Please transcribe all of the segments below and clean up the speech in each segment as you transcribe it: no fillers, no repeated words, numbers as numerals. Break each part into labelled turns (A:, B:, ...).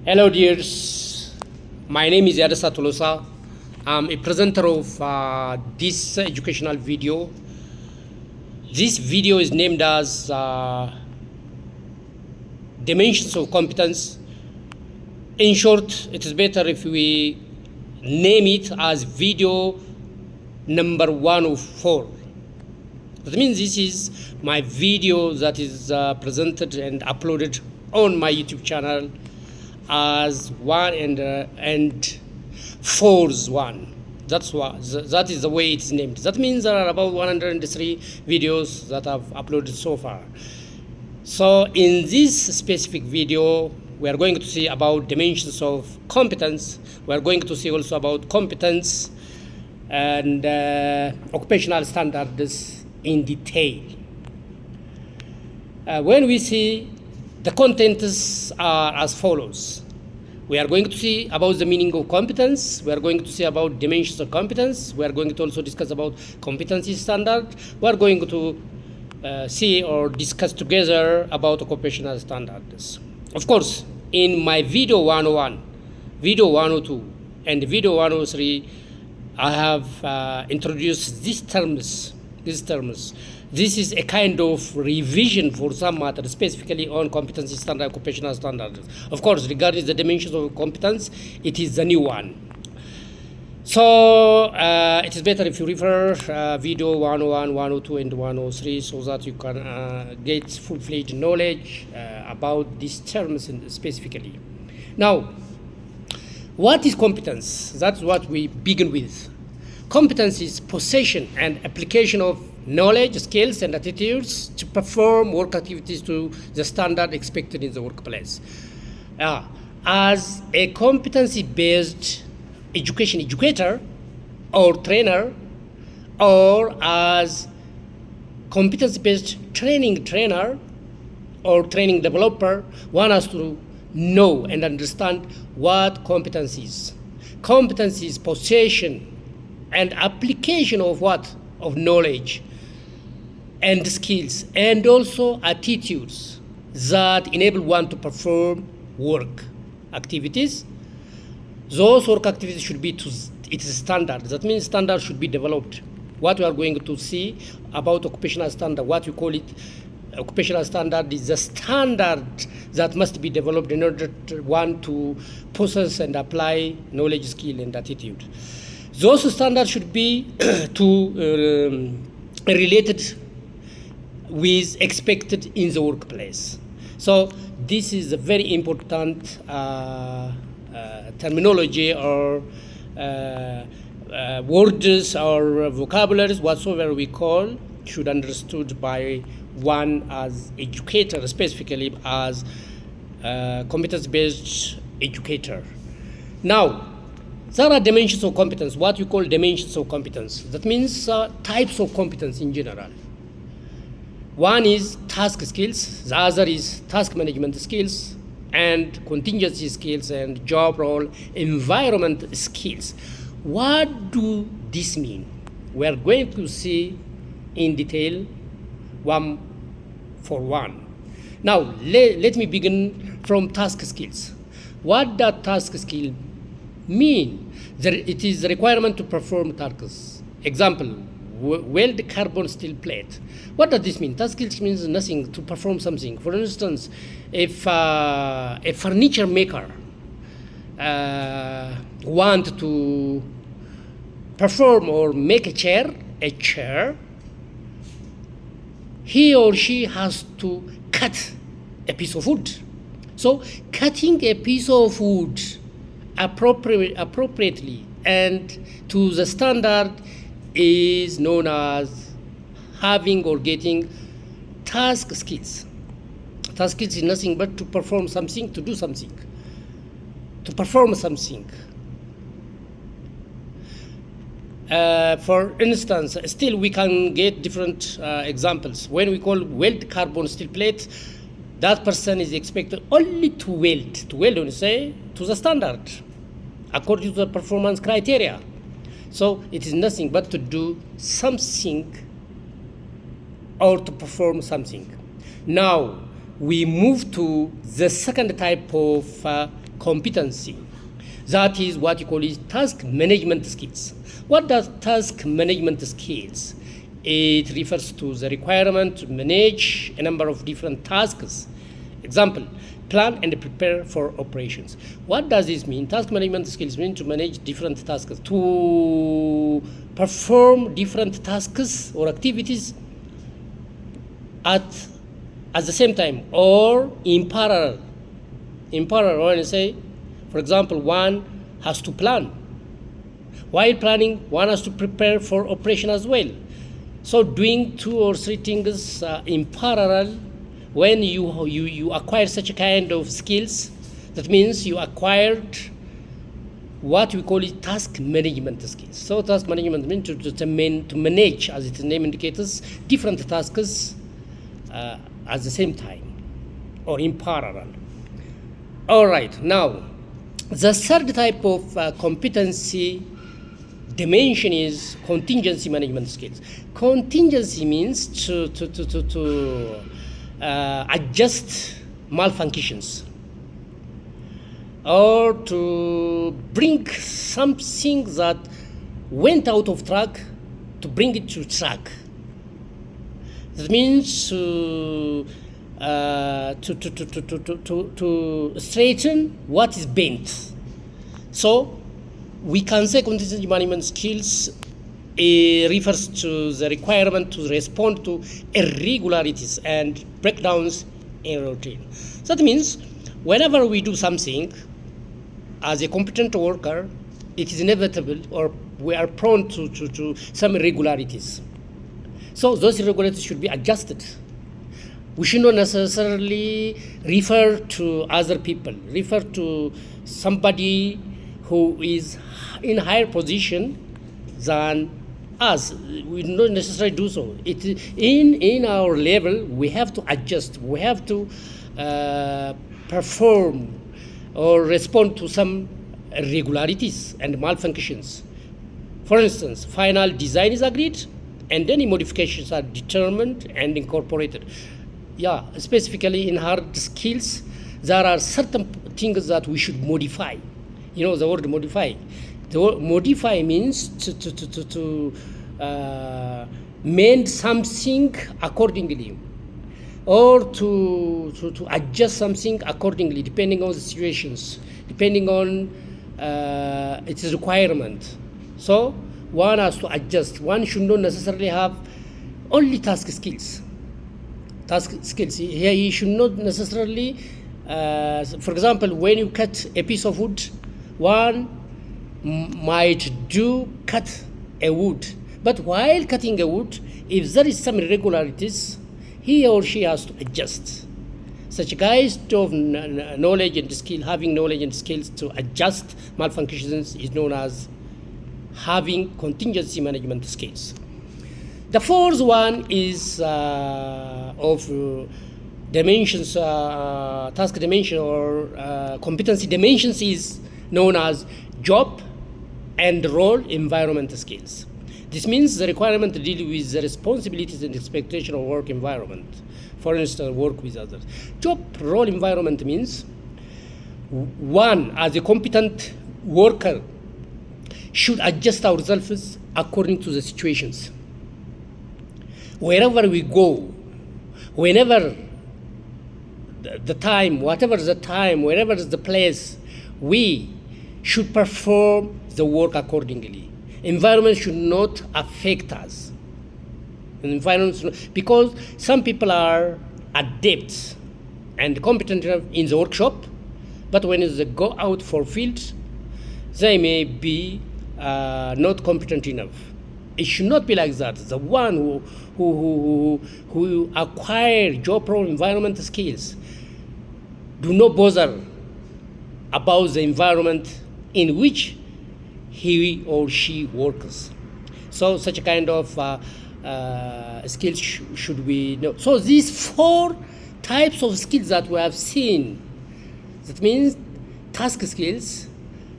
A: Hello, dears. My name is Yadasa Tolosa. I'm a presenter of this educational video. This video is named as Dimensions of Competence. In short, it is better if we name it as video number 104. That means this is my video that is presented and uploaded on my YouTube channel as one and four's one. That is the way it's named. That means there are about 103 videos that I've uploaded so far. So in this specific video, we are going to see about dimensions of competence. We are going to see also about competence and occupational standards in detail. When we see the contents are as follows. We are going to see about the meaning of competence. We are going to see about dimensions of competence. We are going to also discuss about competency standard. We are going to see or discuss together about occupational standards. Of course, in my video 101, video 102, and video 103, I have introduced these terms. This is a kind of revision for some matter, specifically on competency standard, occupational standards. Of course, regarding the dimensions of competence, it is the new one. So it is better if you refer video 101, 102, and 103 so that you can get full-fledged knowledge about these terms specifically. Now, what is competence? That's what we begin with. Competence is possession and application of knowledge, skills, and attitudes to perform work activities to the standard expected in the workplace. As a competency-based educator or trainer, or as competency-based trainer or training developer, one has to know and understand what competence is. Competence is possession and application of what? Of knowledge and skills, and also attitudes that enable one to perform work activities. Those work activities should be to its standard. That means standards should be developed. What we are going to see about occupational standard, what we call it, occupational standard is the standard that must be developed in order to one to possess and apply knowledge, skill, and attitude. Those standards should be related with expected in the workplace. So this is a very important terminology or words or vocabularies, whatsoever we call, should be understood by one as educator, specifically as competence-based educator. Now, there are dimensions of competence, what you call dimensions of competence. That means types of competence in general. One is task skills, the other is task management skills, and contingency skills, and job role, environment skills. What do this mean? We are going to see in detail one for one. Now, let me begin from task skills. What does task skill mean? It is the requirement to perform tasks. Example, weld carbon steel plate. What does this mean? Task skills means nothing, to perform something. For instance, if a furniture maker want to perform or make a chair, he or she has to cut a piece of wood. So cutting a piece of wood appropriately and to the standard is known as having or getting task skills. Task skills is nothing but to perform something, to do something, to perform something. For instance, still we can get different examples. When we call weld carbon steel plate, that person is expected only to weld when you say, to the standard, according to the performance criteria. So it is nothing but to do something or to perform something. Now we move to the second type of competency. That is what you call is task management skills. What does task management skills? It refers to the requirement to manage a number of different tasks. Example, plan and prepare for operations. What does this mean? Task management skills mean to manage different tasks, to perform different tasks or activities at the same time or in parallel. In parallel, when I say, for example, one has to plan. While planning, one has to prepare for operation as well. So doing 2 or 3 things in parallel, when you acquire such a kind of skills, that means you acquired what we call it task management skills. So task management means to manage, as its name indicates, different tasks at the same time or in parallel. All right, now the third type of competency dimension is contingency management skills. Contingency means to adjust malfunctions or to bring something that went out of track to bring it to track. That means to straighten what is bent. So we can say contingency management skills refers to the requirement to respond to irregularities and breakdowns in routine. So that means whenever we do something as a competent worker, it is inevitable or we are prone to some irregularities. So those irregularities should be adjusted. We should not necessarily refer to other people, refer to somebody who is in higher position than us. We don't necessarily do so. It in our level, we have to adjust. We have to perform or respond to some irregularities and malfunctions. For instance, final design is agreed, and any modifications are determined and incorporated. Yeah, specifically in hard skills, there are certain things that we should modify. You know the word modify. The word modify means to mend something accordingly, or to adjust something accordingly, depending on the situations, depending on its requirement. So one has to adjust. One should not necessarily have only task skills. Here, you should not necessarily, for example, when you cut a piece of wood, one might cut a wood. But while cutting a wood, if there is some irregularities, he or she has to adjust. Such guys to have knowledge and skill, having knowledge and skills to adjust malfunctions is known as having contingency management skills. The fourth one is of dimensions, task dimension or competency dimensions is known as job and role environment skills. This means the requirement to deal with the responsibilities and expectation of work environment. For instance, work with others. Job role environment means one, as a competent worker, should adjust ourselves according to the situations. Wherever we go, whenever the time, whatever the time, wherever is the place, we should perform the work accordingly. Environment should not affect us. Because some people are adept and competent enough in the workshop, but when they go out for field, they may be not competent enough. It should not be like that. The one who acquire job role environment skills do not bother about the environment in which he or she works. So such a kind of skills should we know. So these four types of skills that we have seen, that means task skills,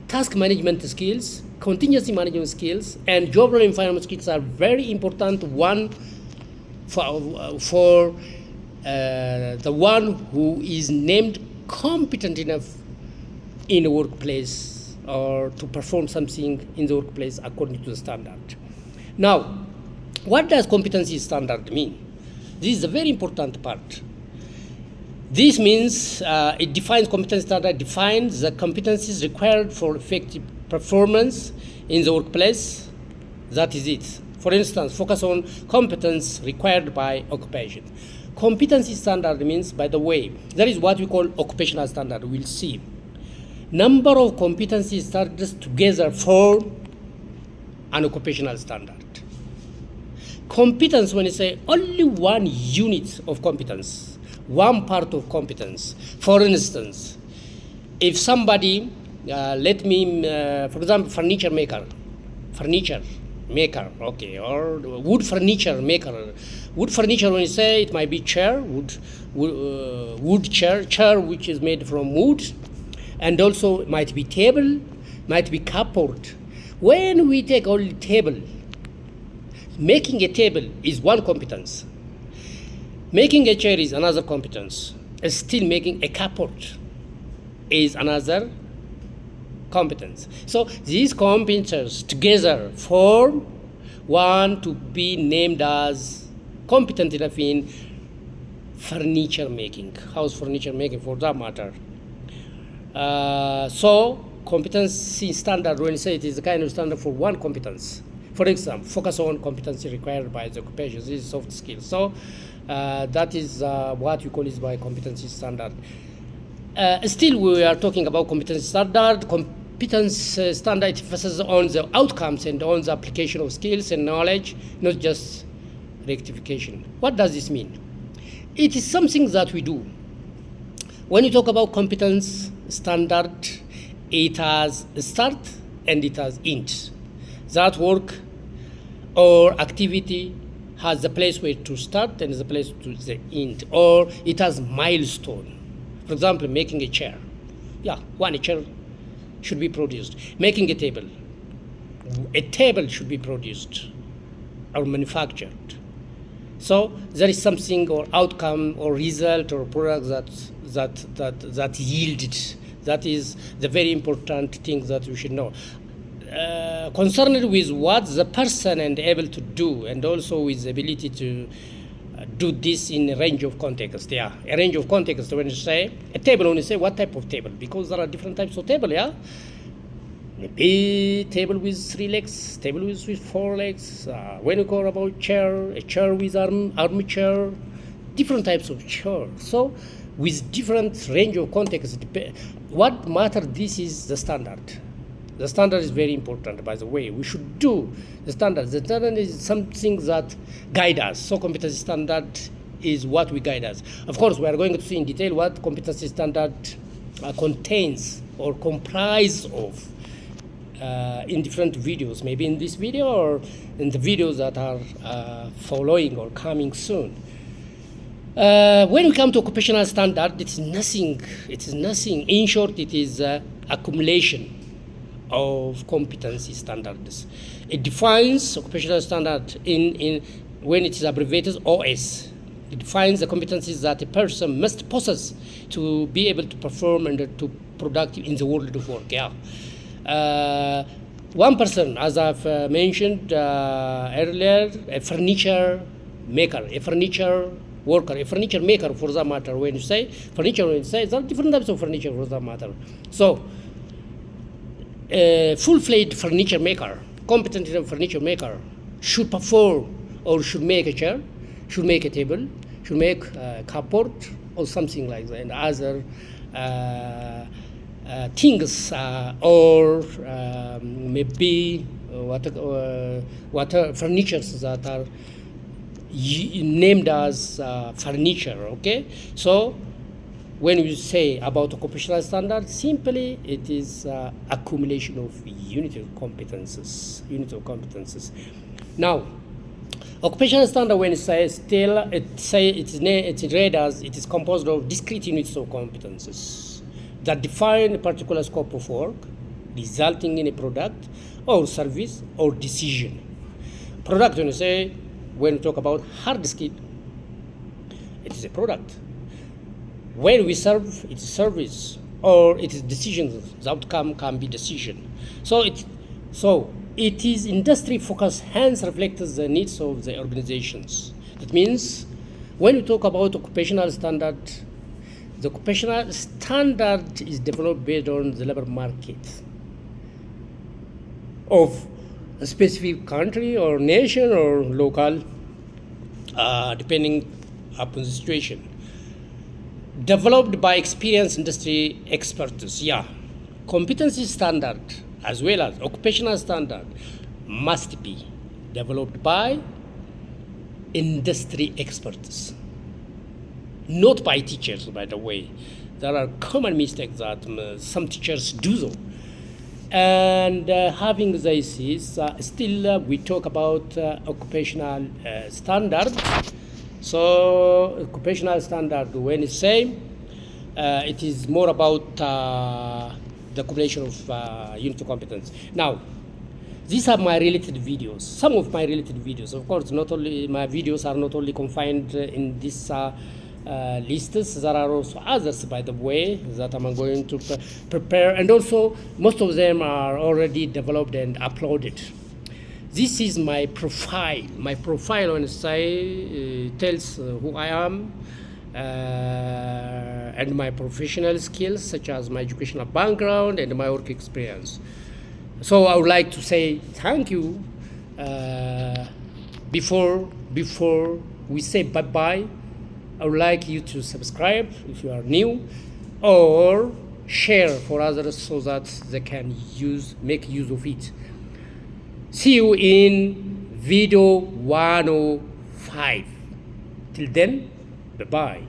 A: task management skills, contingency management skills, and job role environment skills are very important one for the one who is named competent enough in the workplace or to perform something in the workplace according to the standard. Now, what does competency standard mean? This is a very important part. This means it defines competency standard, defines the competencies required for effective performance in the workplace. That is it. For instance, focus on competence required by occupation. Competency standard means, by the way, that is what we call occupational standard. We'll see. Number of competency standards together form an occupational standard. Competence, when you say only one unit of competence, one part of competence. For instance, if somebody, for example, furniture maker, okay, or wood furniture maker. Wood furniture, when you say, it might be chair, wood chair which is made from wood, and also it might be table, might be cupboard. When we take only table, making a table is one competence. Making a chair is another competence. Still making a cupboard is another competence. So these competences together form one to be named as competent enough in furniture making, house furniture making for that matter. So competency standard, when you say it is a kind of standard for one competence. For example, focus on competency required by the occupation. This is soft skills. So that is what we call is by competency standard. Still, we are talking about competency standard. Competence standard focuses on the outcomes and on the application of skills and knowledge, not just rectification. What does this mean? It is something that we do. When you talk about competence standard, it has a start and it has end. That work or activity has a place where to start and the place to the end, or it has milestone. For example, making a chair. Yeah, one chair should be produced. Making a table should be produced or manufactured. So there is something or outcome or result or product that yielded. That is the very important thing that we should know. Concerned with what the person and able to do, and also with the ability to do this in a range of context. Yeah, a range of context. When you say a table, when you say what type of table, because there are different types of table. Yeah, maybe table with 3 legs, table with 4 legs. When you call about chair, a chair with armchair, different types of chair. So with different range of context, what matters, this is the standard. The standard is very important, by the way. We should do the standard. The standard is something that guides us. So competency standard is what we guide us. Of course, we are going to see in detail what competency standard contains or comprises of in different videos, maybe in this video or in the videos that are following or coming soon. When we come to occupational standard, it is nothing. In short, it is accumulation of competency standards. It defines occupational standard in when it is abbreviated OS. It defines the competencies that a person must possess to be able to perform and to productive in the world of work. Yeah. One person, as I've mentioned earlier, a furniture maker, a furniture worker, a furniture maker for that matter. When you say furniture, there are different types of furniture for that matter. So a full-fledged furniture maker, competent furniture maker, should perform or should make a chair, should make a table, should make a cupboard or something like that, and other things, or maybe what furnitures that are named as furniture. Okay, so when we say about occupational standard, simply it is accumulation of unit of competences. Now, occupational standard, when it says still, it's read as it is composed of discrete units of competences that define a particular scope of work, resulting in a product or service or decision. Product, when we talk about hard skill, it is a product. When we serve, it's service. or it is decisions. The outcome can be decision. So it is industry focused, hence reflects the needs of the organizations. That means when you talk about occupational standard, the occupational standard is developed based on the labor market of a specific country or nation or local, depending upon the situation. Developed by experienced industry experts. Yeah, competency standard as well as occupational standard must be developed by industry experts, not by teachers, by the way. There are common mistakes that some teachers do so. And having this is still we talk about occupational standard. So occupational standard, when it's same, it is more about the accumulation of unit of competence. Now, these are my related videos, some of my related videos. Of course, not only my videos are not only confined in this lists. There are also others, by the way, that I'm going to prepare, and also most of them are already developed and uploaded. This is my profile. My profile on the site tells who I am and my professional skills, such as my educational background and my work experience. So I would like to say thank you. Before we say bye-bye, I would like you to subscribe if you are new, or share for others so that they can make use of it. See you in video 105. Till then, bye-bye.